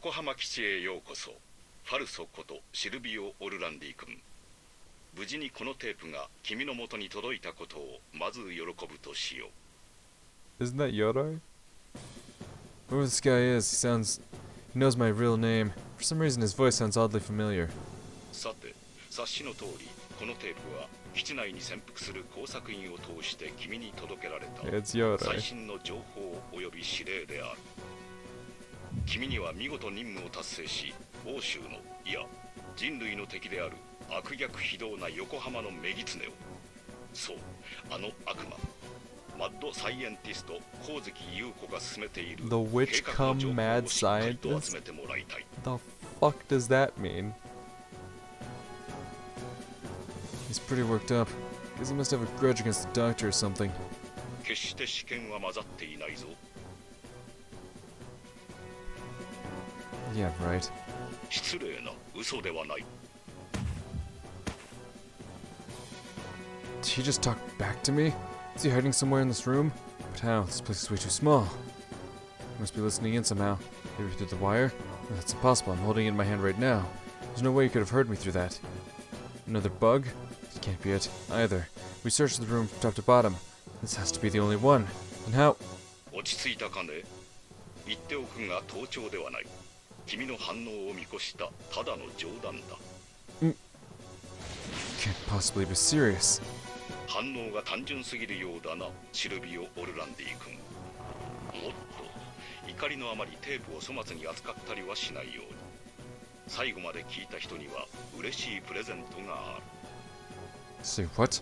横浜基地へようこそ。ファルソことシルビオ・オルランディ君。無事にこのテープが君の元に届いたことをまず喜ぶとしよう。Isn't that Yodai? Whoever this guy is, he knows my real name. For some reason his voice sounds oddly familiar. さて、察しの通り、このテープは基地内に潜伏する工作員を通して君に届けられた最新の情報及び指令である。君には見事任務を達成し、欧州の、いや、人類の敵である悪逆非道な横浜の女狐を、そう、あの悪魔、マッドサイエンティスト光月優子が進めている計画の情報をしっかりと集めてもらいたい。The fuck does that mean? He's pretty worked up. Guess he must have a grudge against the doctor or something. 決して試験は混ざっていないぞ。Yeah, right. 失礼な、嘘ではない。Did he just talk back to me? Is he hiding somewhere in this room? But how? This place is way too small. He must be listening in somehow. Maybe through the wire? No, that's impossible. I'm holding it in my hand right now. There's no way he could have heard me through that. Another bug? It can't be it, either. We searched the room from top to bottom. This has to be the only one. And how? 落ち着いたかね？言っておくが盗聴ではない。君の反応を見越したただの冗談だ。Can't possibly be serious. 反応が単純すぎるようだな、シルビオ・オルランディ君。おっと、怒りのあまりテープを粗末に扱ったりはしないように。最後まで聞いた人には嬉しいプレゼントがある。Say what?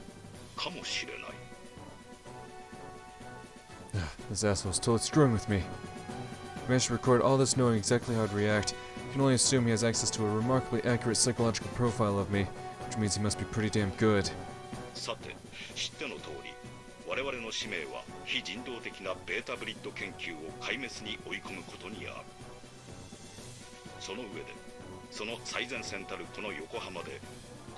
かもしれない。This asshole's totally screwing with me. He managed to record all this knowing exactly how I'd react. I can only assume he has access to a remarkably accurate psychological profile of me, which means he must be pretty damn good. さて、知っての通り、我々の使命は非人道的なベータブリッド研究を壊滅に追い込むことにある。その上で、その最前線たるこの横浜で、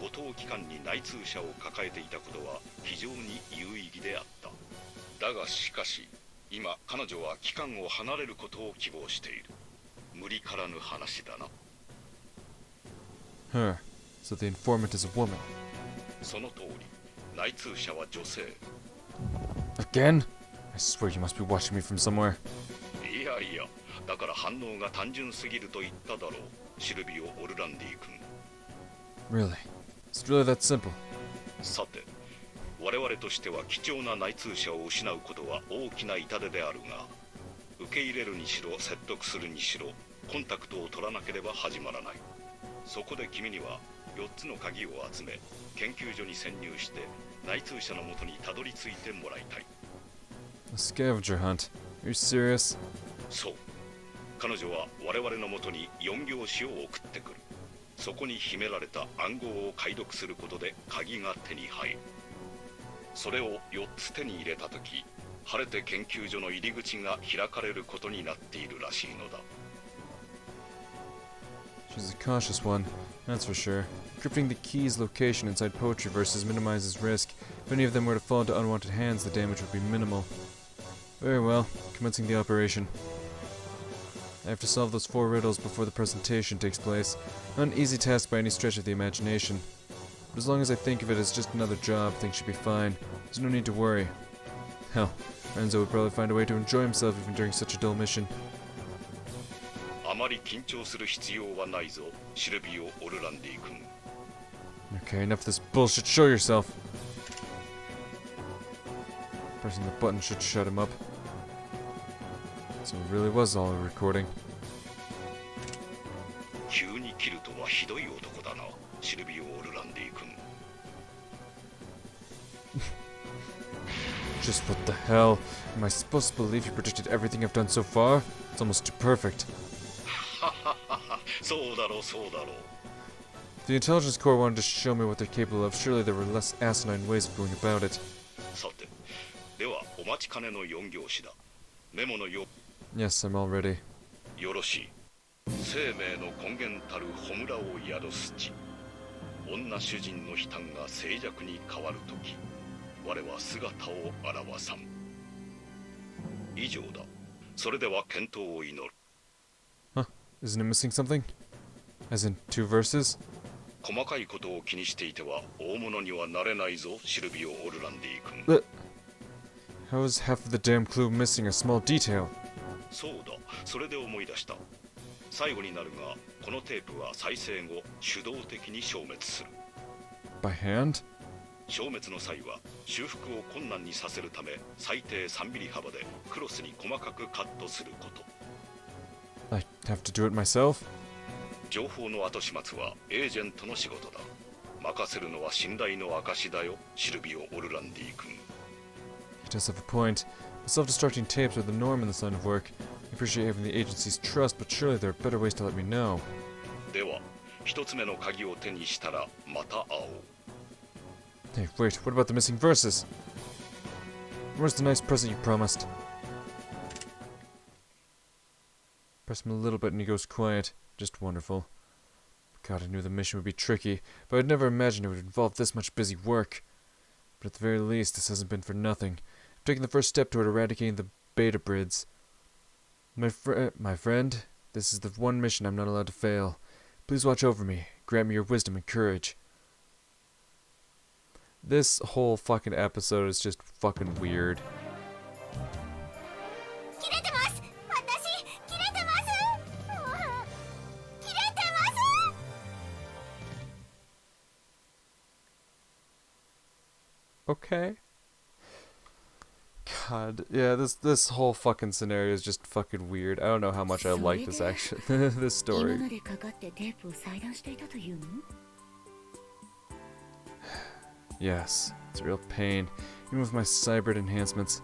五島機関に内通者を抱えていたことは非常に有意義であった。だがしかし、今彼女は機関を離れることを希望している。無理からぬ話だな。Huh. So the informant is a woman. その通り、内通者は女性。Again? I swear you must be watching me from somewhere. いやいや、だから反応が単純すぎると言っただろう、シルビオ・オルランディ君。Really? It's really that simple. さて、我々としては貴重な内通者を失うことは大きな痛手であるが、受け入れるにしろ説得するにしろ、コンタクトを取らなければ始まらない。そこで君には4つの鍵を集め、研究所に潜入して内通者のもとにたどり着いてもらいたい。A scavenger hunt? Are you serious? そう。彼女は我々のもとに4行詞を送ってくる。そこに秘められた暗号を解読することで鍵が手に入る。それを4つ手に入れたとき、晴れて研究所の入り口が開かれることになっているらしいのだ。She's a cautious one, that's for sure. Encrypting the key's location inside poetry verses minimizes risk. If any of them were to fall into unwanted hands, the damage would be minimal. Very well, commencing the operation. I have to solve those 4 riddles before the presentation takes place. Not an easy task by any stretch of the imagination. But as long as I think of it as just another job, things should be fine. There's no need to worry. Hell, Renzo would probably find a way to enjoy himself even during such a dull mission. あまり緊張する必要はないぞ、シルビオ・オルランディ君。Okay, enough of this bullshit. Show yourself. Pressing the button should shut him up. So it really was all a recording. 急に切るとはひどい男だな、シルビオ・オルランディ君。Just what the hell? Am I supposed to believe he predicted everything I've done so far? It's almost too perfect. そうだろう、そうだろう。If the intelligence corps wanted to show me what they're capable of, surely there were less asinine ways of going about it. さて、ではお待ちかねの4行詞だ。メモのよ。Yes, I'm all ready. よろしい。生命の根源たる炎を宿す地。女主人の悲嘆が静寂に変わるとき、我は姿を現さん。以上だ。それでは健闘を祈る。Huh? Isn't it missing something? As in 2 verses? 細かいことを気にしていては大物にはなれないぞ、シルビオ・オルランディ君。How is half of the damn clue missing a small detail? そうだ、それで思い出した。最後になるが、このテープは再生後、手動的に消滅する。By hand? 消滅の際は修復を困難にさせるため最低3ミリ幅でクロスに細かくカットすること。 I have to do it myself? 情報の後始末はエージェントの仕事だ。任せるのは信頼の証だよ、シルビオ・オルランディ君。 He does have a point. Self-destructing tapes are the norm in this line of work. I appreciate having the agency's trust, but surely there are better ways to let me know. では、一つ目の鍵を手にしたらまた会おう。 Hey, wait, what about the missing verses? Where's the nice present you promised? Press him a little bit and he goes quiet. Just wonderful. God, I knew the mission would be tricky, but I'd never imagined it would involve this much busy work. But at the very least, this hasn't been for nothing. I've taken the first step toward eradicating the beta brids. My friend, this is the one mission I'm not allowed to fail. Please watch over me. Grant me your wisdom and courage. This whole fucking episode is just fucking weird. Okay. God, yeah, this whole fucking scenario is just fucking weird. I don't know how much I like this action, this story. Yes, it's a real pain, even with my cybrid enhancements.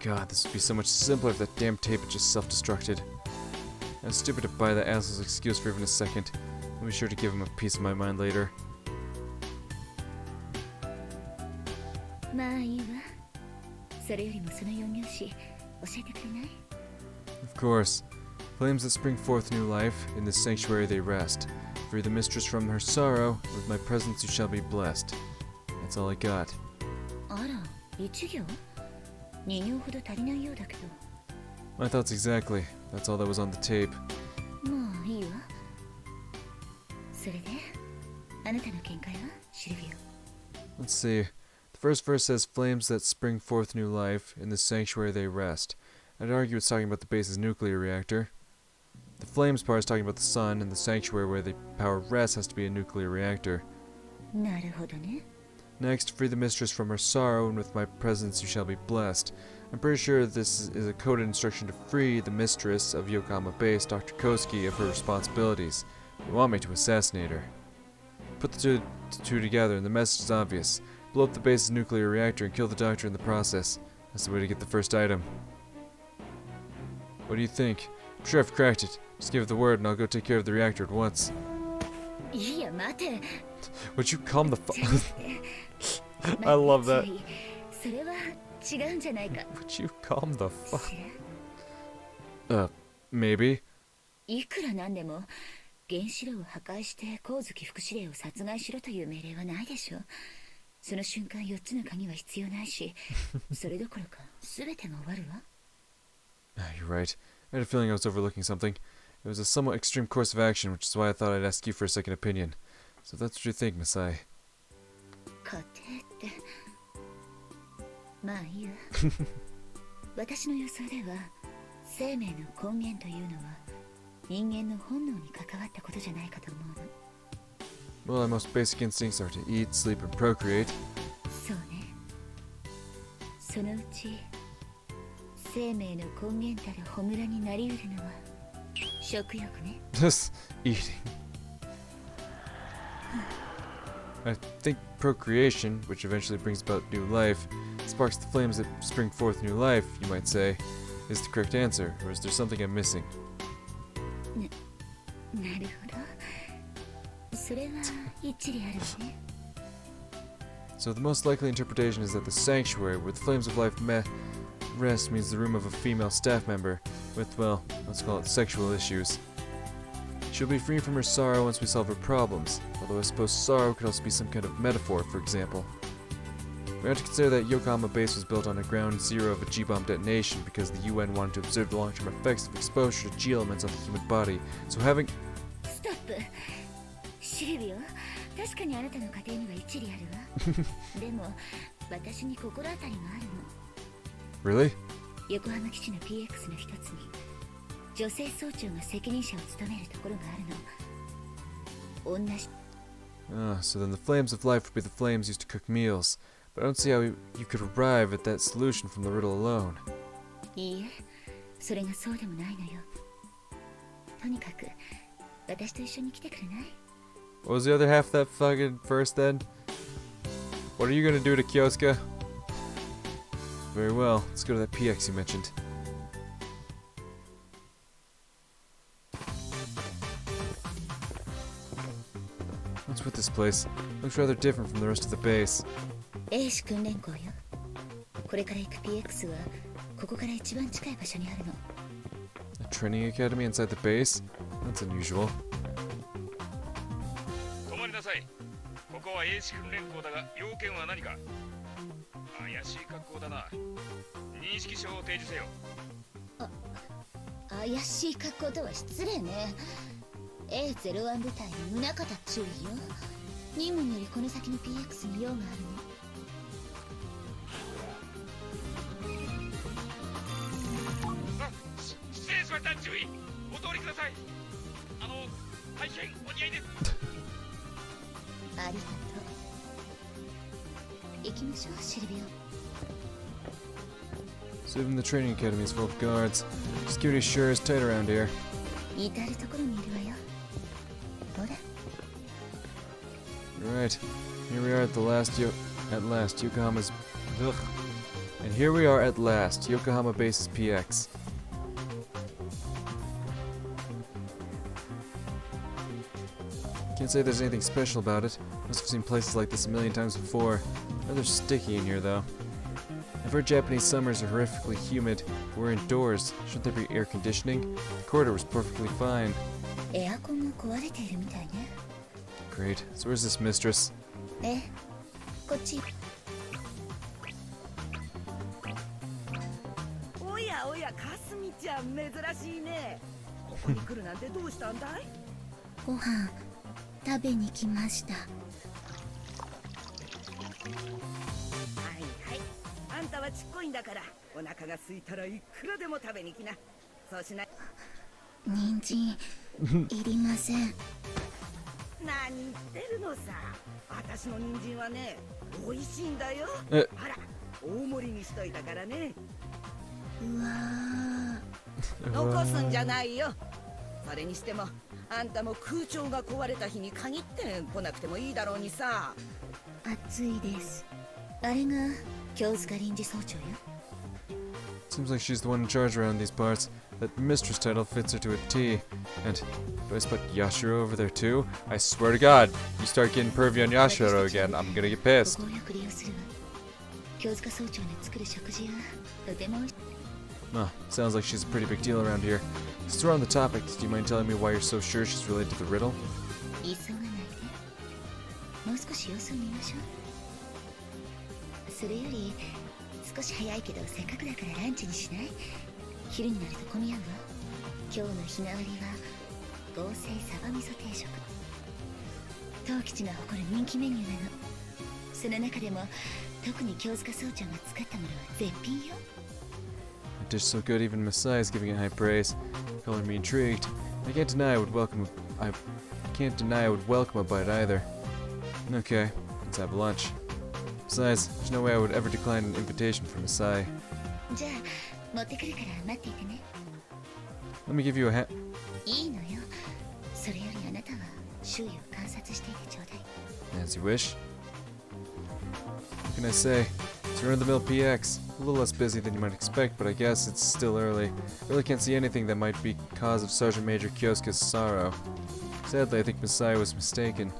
God, this would be so much simpler if that damn tape had just self-destructed. I was stupid to buy that asshole's excuse for even a second. I'll be sure to give him a piece of my mind later. Of course. Flames that spring forth new life, in this sanctuary they rest. Free the mistress from her sorrow, with my presence you shall be blessed. That's all I got. My thoughts exactly. That's all that was on the tape. Let's see. The first verse says, flames that spring forth new life, in this sanctuary they rest. I'd argue it's talking about the base's nuclear reactor. The flames part is talking about the sun, and the sanctuary where the power rests has to be a nuclear reactor. Next, free the mistress from her sorrow, and with my presence you shall be blessed. I'm pretty sure this is a coded instruction to free the mistress of Yokohama Base, Dr. Koski, of her responsibilities. They want me to assassinate her. Put the two together, and the message is obvious. Blow up the base's nuclear reactor and kill the doctor in the process. That's the way to get the first item. What do you think? I'm sure I've cracked it. Just give it the word and I'll go take care of the reactor at once. Would you calm the fuck? I love that. Would you calm the fuck? Maybe. You're right. I had a feeling I was overlooking something. It was a somewhat extreme course of action, which is why I thought I'd ask you for a second opinion. So that's what you think, Masai. Well, our most basic instincts are to eat, sleep, and procreate. Just eating. I think procreation, which eventually brings about new life, sparks the flames that spring forth new life, you might say, is the correct answer, or is there something I'm missing? So the most likely interpretation is that the sanctuary, where the flames of life rest, means the room of a female staff member with, well, let's call it sexual issues. She'll be free from her sorrow once we solve her problems, although I suppose sorrow could also be some kind of metaphor, for example. We have to consider that Yokohama base was built on a ground zero of a G-bomb detonation because the UN wanted to observe the long-term effects of exposure to G elements on the human body. So having... Stop! シルビオ、確かにあなたの家庭には一理あるわ。でも、私に心当たりがあるの。Really? 横浜基地の PX の一つに、女性総長が責任者を務めるところがあるの。同じ。So then the flames of life would be the flames used to cook meals. But I don't see how you could arrive at that solution from the riddle alone. いいえ、それがそうでもないのよ。とにかく、私と一緒に来てくれない？ What was the other half of that fucking verse then? What are you gonna do to Kyosuke? Very well, let's go to that PX you mentioned. What's with this place? Looks rather different from the rest of the base. 英士訓練校よ。これから行く PX はここから一番近い場所にあるの。A training academy inside the base? That's unusual. 止まりなさい。ここは英士訓練校だが、要件は何か？怪しい格好だな。認識証を提示せよ。怪しい格好とは失礼ね。A01 部隊の宗像注意よ。任務によりこの先の PX に用があるの。失礼しました。注意。お通りください。大変お似合いです。ありがとう。行きましょう、シルビオ。So even the training academy is full of guards. Security sure is tight around here. 至るところにいるわよ。ほら。Right, here we are at last, Yokohama's... Ugh. And here we are at last, Yokohama base's PX. Can't say there's anything special about it. Must have seen places like this a million times before. Rather sticky in here though. I've heard Japanese summers are horrifically humid. We're indoors. Shouldn't there be air conditioning? The corridor was perfectly fine. エアコンが壊れているみたいね。Great. So where's this mistress? こっち。おやおや、かすみちゃん、珍しいね。ここに来るなんてどうしたんだい？ご飯食べに来ました。はいはい。あんたはちっこいんだから、お腹が空いたらいくらでも食べに来な。そうしない。人参いりません。何言ってるのさ。私の人参はね、美味しいんだよ。えあら、大盛りにしといたからね。うわー。残すんじゃないよ。それにしても、あんたも空調が壊れた日に限って来なくてもいいだろうにさ。暑いです。あれが京塚臨時総長よ。Seems like she's the one in charge around these parts. That mistress title fits her to a T. And do I spot Yashiro over there too? I swear to God, you start getting pervy on Yashiro again, I'm gonna get pissed. ここをよく利用するわ。京塚総長の作る食事はとても美味しい。Sounds like she's a pretty big deal around here. Since we're on the topic, do you mind telling me why you're so sure she's related to the riddle? 急がないで。もう少し様子を見ましょう。それより少し早いけどせっかくだからランチにしない？昼になると混み合うわ。今日の日替わりは合成サバ味噌定食。当吉が誇る人気メニューなの。その中でも特に京塚総長が作ったものは絶品よ。A dish so good even Masai is giving it high praise. Color me intrigued. I can't deny I would welcome a bite either. Okay, let's have lunch. Besides, there's no way I would ever decline an invitation from Masai. じゃあ持ってくるから待っていてね。Let me give you a hand. いいのよ。それよりあなたは周囲を観察していてちょうだい。 As you wish. What can I say? It's a run-of-the-mill PX. A little less busy than you might expect, but I guess it's still early. Really can't see anything that might be cause of Sergeant Major Kyosuke's sorrow. Sadly, I think Masai was mistaken.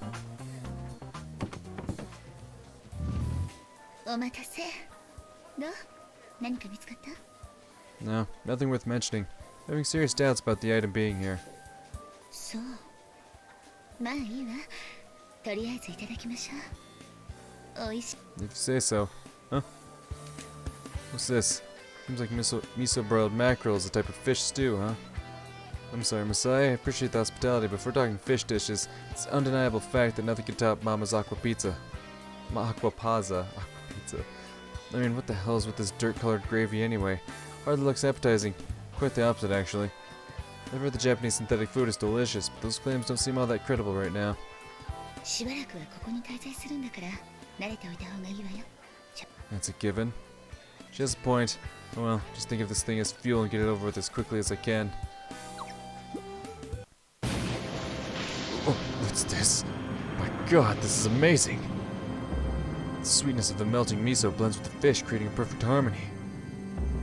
お待たせ。どう？何か見つかった？ No, nothing worth mentioning. Having serious doubts about the item being here. そう。まあいいわ。とりあえずいただきましょう。おいしい。 If you say so. Huh? What's this? Seems like miso broiled mackerel is a type of fish stew, huh? I'm sorry, Masai, I appreciate the hospitality, but if we're talking fish dishes, it's an undeniable fact that nothing can top Mama's aqua pizza. Aqua pizza. I mean, what the hell is with this dirt-colored gravy anyway? Hardly looks appetizing. Quite the opposite, actually. I've heard the Japanese synthetic food is delicious, but those claims don't seem all that credible right now. しばらくはここに滞在するんだから慣れておいた方がいいわよ。 That's a given. She has a point. Oh well, just think of this thing as fuel and get it over with as quickly as I can. Oh, what's this? My god, this is amazing! The sweetness of the melting miso blends with the fish, creating a perfect harmony.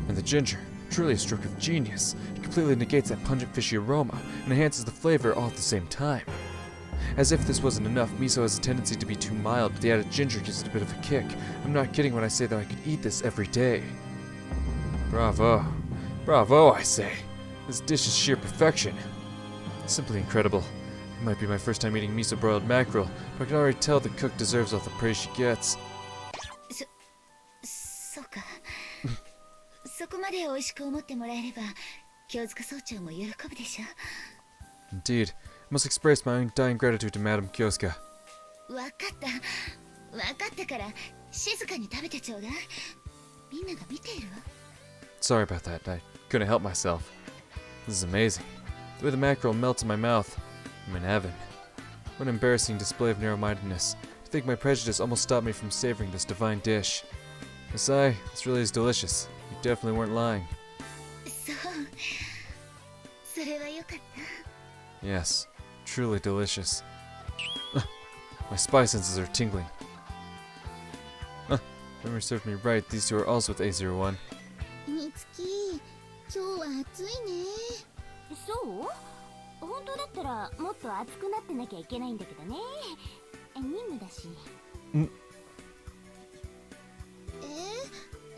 And the ginger, truly a stroke of genius. It completely negates that pungent fishy aroma and enhances the flavor all at the same time. As if this wasn't enough, miso has a tendency to be too mild, but the added ginger gives it a bit of a kick. I'm not kidding when I say that I could eat this every day. Bravo. Bravo, I say. This dish is sheer perfection. Simply incredible. It might be my first time eating miso broiled mackerel, but I can already tell the cook deserves all the praise she gets. そうか。そこまで美味しく思ってもらえれば、清塚総長も喜ぶでしょ。 Indeed. I must express my undying gratitude to Madame Kyosuke. わかったから静かに食べてちょうだい。みんなが見ているわ。 Sorry about that. I couldn't help myself. This is amazing. The way the mackerel melts in my mouth. I'm in heaven. What an embarrassing display of narrow-mindedness. To think my prejudice almost stopped me from savoring this divine dish. Masai, this really is delicious. You definitely weren't lying. そう。それはよかった。 Yes, truly delicious. My spy senses are tingling. Memory served me right. These two are also with A01. みつき、今日は暑いね。そう？本当だったらもっと暑くなってなきゃいけないんだけどね。任務だし。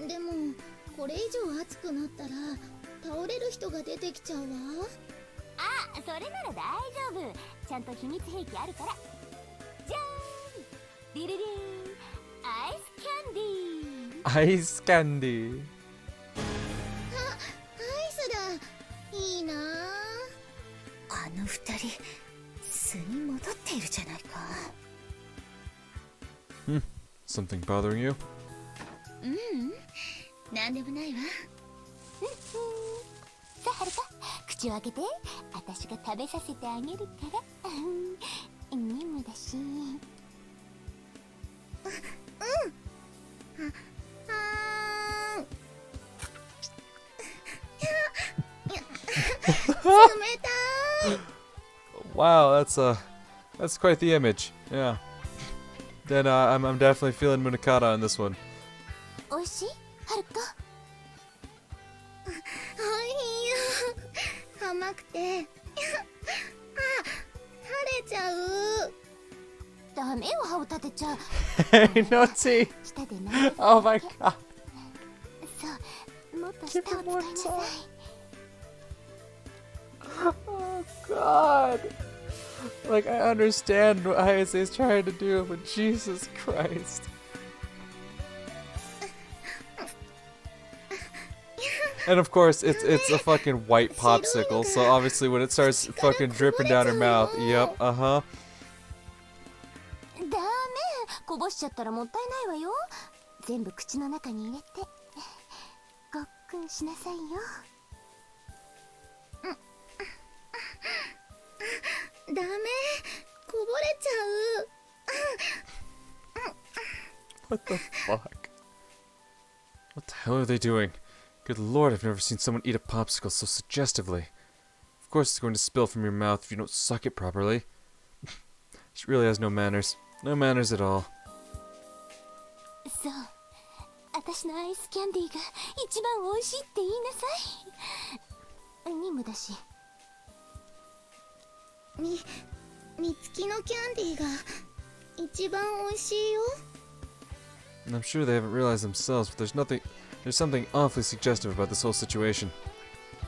でもこれ以上暑くなったら倒れる人が出てきちゃうわ。あ、それなら大丈夫。ちゃんと秘密兵器あるから。じゃーん。リリリン。アイスキャンディー。Ice candy. アイスだ。いいなあ。あの二人素に戻っているじゃないか。Something bothering you? なんでもないわ。さあ、はるか、口を開けて。私が食べさせてあげるから。任務だし。冷たい。 Wow, that's quite the image. Yeah. Then I'm definitely feeling Munakata on this one. おいしい？はるか。おいしいよ。甘くて。垂れちゃう。ダメよ、歯を立てちゃう。 Hey, no tea. 舌でな。Oh my god. そう、もっと舌を使いなさい。 Oh god. Like, I understand what Ayase is trying to do, but Jesus Christ. And of course, it's a fucking white popsicle, so obviously when it starts fucking dripping down her mouth, yep, uh-huh. ダメ、こぼしちゃったらもったいないわよ。全部口の中に入れてごっくんしなさいよ。ダメ、こぼれちゃう。 What the fuck? What the hell are they doing? Good lord, I've never seen someone eat a popsicle so suggestively. Of course it's going to spill from your mouth if you don't suck it properly. She really has no manners. No manners at all. そう、私のアイスキャンディーが一番美味しいって言いなさい。任務だし。みつきのキャンディーが一番美味しいよ。 And I'm sure they haven't realized themselves, but there's something awfully suggestive about this whole situation.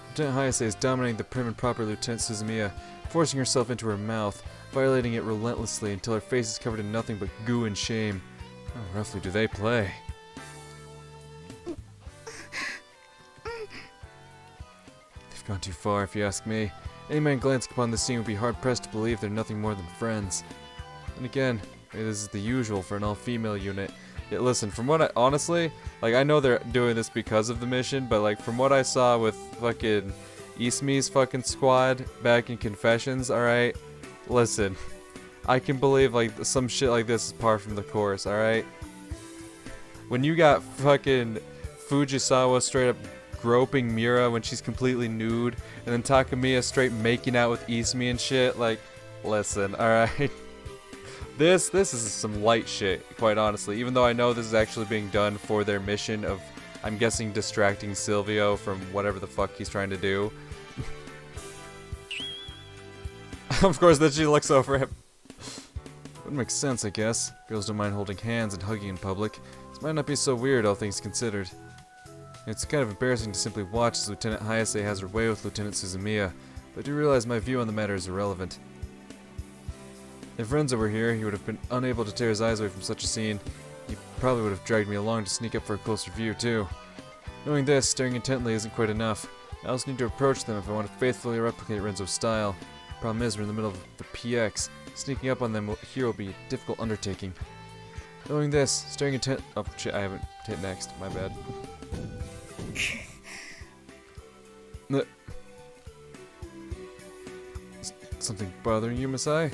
Lieutenant Hayase is dominating the prim and proper Lieutenant Suzumiya, forcing herself into her mouth, violating it relentlessly until her face is covered in nothing but goo and shame. How roughly do they play? Gone too far, if you ask me. Any man glancing upon this scene would be hard-pressed to believe they're nothing more than friends. And again, maybe this is the usual for an all-female unit. Yet listen, from what I... Honestly, like, I know they're doing this because of the mission, but, like, from what I saw with fucking Ismi's fucking squad back in Confessions, alright? Listen, I can believe, like, some shit like this is par from the course, alright? When you got fucking Fujisawa straight up groping Mira when she's completely nude, and then Takamiya straight making out with Ismi and shit, like, listen, alright? This is some light shit, quite honestly, even though I know this is actually being done for their mission of, I'm guessing, distracting Silvio from whatever the fuck he's trying to do. Of course, then she looks over him. Would make sense, I guess. Girls don't mind holding hands and hugging in public. This might not be so weird, all things considered. It's kind of embarrassing to simply watch as Lieutenant Hayase has her way with Lieutenant Suzumiya, but I do realize my view on the matter is irrelevant. If Renzo were here, he would have been unable to tear his eyes away from such a scene. He probably would have dragged me along to sneak up for a closer view, too. Knowing this, staring intently isn't quite enough. I also need to approach them if I want to faithfully replicate Renzo's style. Problem is, we're in the middle of the PX. Sneaking up on them here will be a difficult undertaking. Knowing this, staring intent... Oh, shit, I haven't hit next. My bad. Something bothering you, Masai?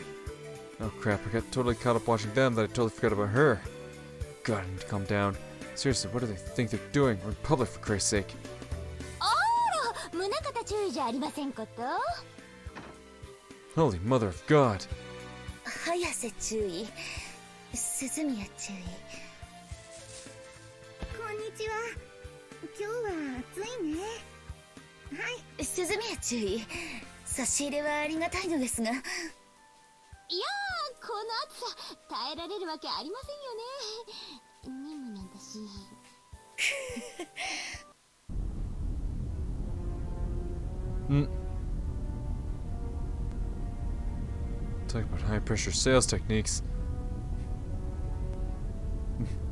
Oh crap, I got totally caught up watching them that I totally forgot about her. God, I need to calm down. Seriously, what do they think they're doing? We're in public, for Christ's sake. Holy mother of God. 早瀬注意、鈴宮注意。こんにちは。今日は暑いね。はい、鈴宮注意。差し入れはありがたいのですが。いやー、この暑さ耐えられるわけありませんよね。任務なんだし。Talk about high pressure sales techniques.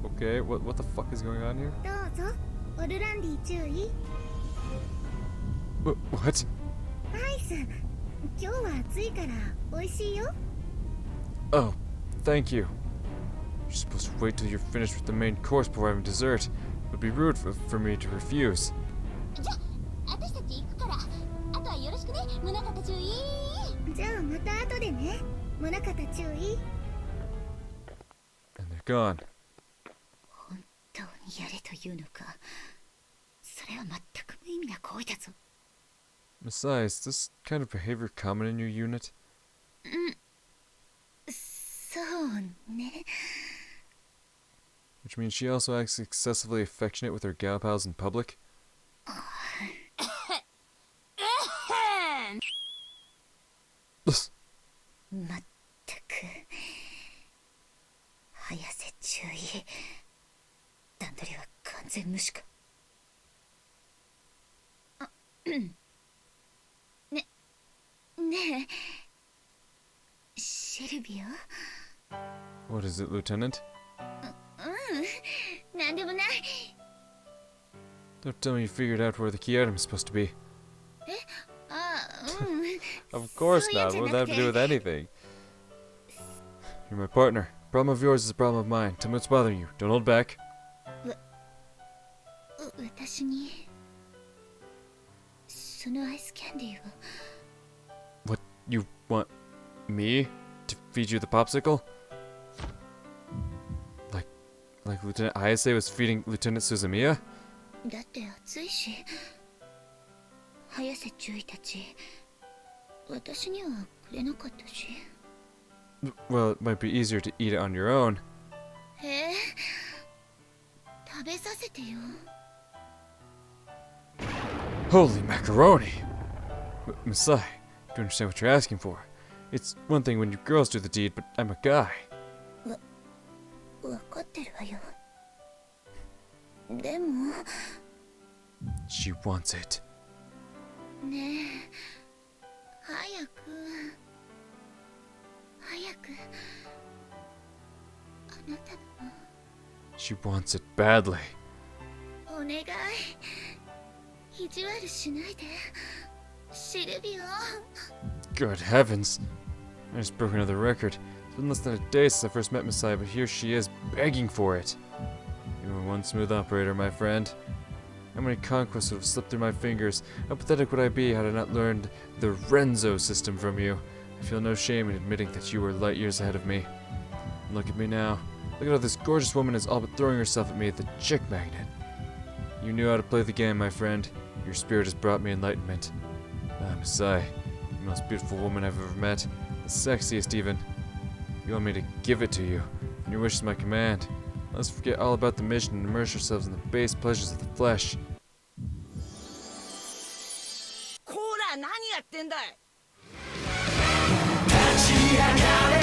Okay, what the fuck is going on here? どうぞ、オルランディ注意。What? アイス、今日は暑いから美味しいよ。Oh, thank you. You're supposed to wait till you're finished with the main course before having dessert. It would be rude for me to refuse. じゃあ、私たち行くから。あとはよろしくね、宗像注意。じゃあまた後でね、宗像注意。And they're gone. 本当にやれというのか。それは全く無意味な行為だぞ。Besides, is this kind of behavior common in your unit? そうね。Which means she also acts excessively affectionate with her gal pals in public? まったく。早瀬注意。段取りは完全無視か。ねえ、シルビア？ What is it, Lieutenant? なんでもない。Don't tell me you figured out where the key item is supposed to be. あ、Of course not. What would that have to do with anything? You're my partner. Problem of yours is a problem of mine. Tell me what's bothering you. Don't hold back. 私にそのアイスキャンディーを。What, you want me to feed you the popsicle? Like Lieutenant Hayase was feeding Lieutenant Suzumiya? だって暑いし。早瀬注意たち、私にはくれなかったし。Well, it might be easier to eat it on your own. 食べさせてよ。Holy macaroni! Masai, I don't understand what you're asking for. It's one thing when you girls do the deed, but I'm a guy. わかってるわよ。でも。She wants it. ねえ、早く。あなたの。She wants it badly. お願い。意地悪しないで。シルビア Good heavens. I just broke another record. It's been less than a day since I first met Messiah, but here she is, begging for it. You were one smooth operator, my friend. How many conquests would have slipped through my fingers? How pathetic would I be had I not learned the Renzo system from you? I feel no shame in admitting that you were light years ahead of me. And look at me now. Look at how this gorgeous woman is all but throwing herself at me at the chick magnet. You knew how to play the game, my friend. Your spirit has brought me enlightenment. Ah, Messiah, the most beautiful woman I've ever met. The sexiest even. You want me to give it to you, and your wish is my command. Let's forget all about the mission and immerse ourselves in the base pleasures of the flesh. こら何やってんだい。立ち上がれ